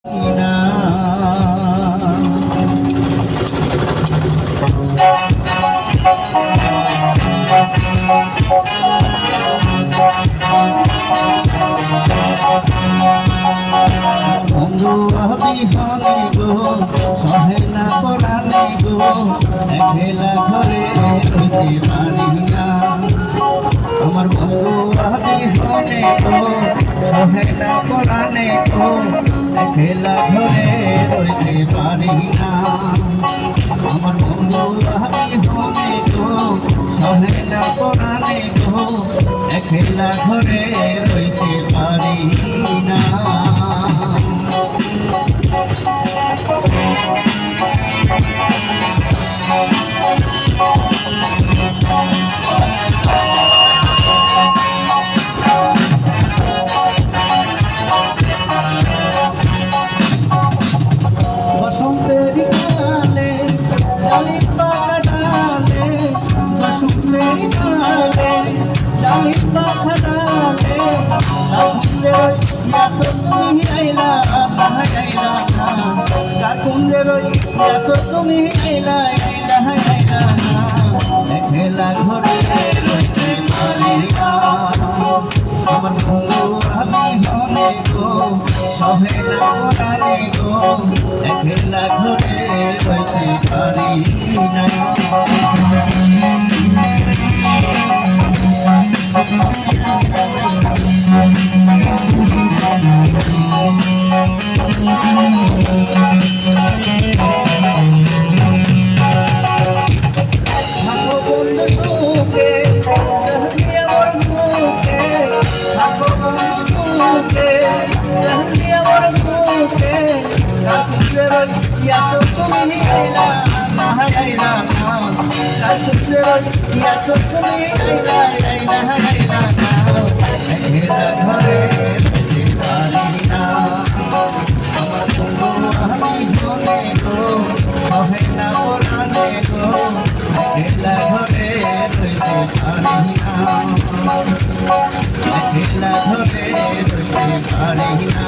বন্ধু বিহনে গো সহে না পরানে গো একলা ঘরে রইতে পারি না। আমার বন্ধু বিহনে গো সহে না পরানে গো একলা ঘরে রইতে পারি না। আমার বন্ধু বিহনে গো সহে না পরানে গো একলা ঘরে রইতে পারি না। বসন্তের কালে ডালি পাখা ডালে, বসন্তের কালে ডালি পাখা ডালে, তুমি আইলা আইলা কাকুন্দের তুমি আইলা আইলা আইলা একলা ঘরে রইতে পারি না। আমার বন্ধু বিহনে গো সহে না পরানে গো একলা ঘরে রইতে পারি না। একলা ঘরে রইতে পারি না,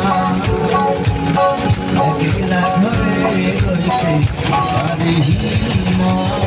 একলা ঘরে রইতে পারি না।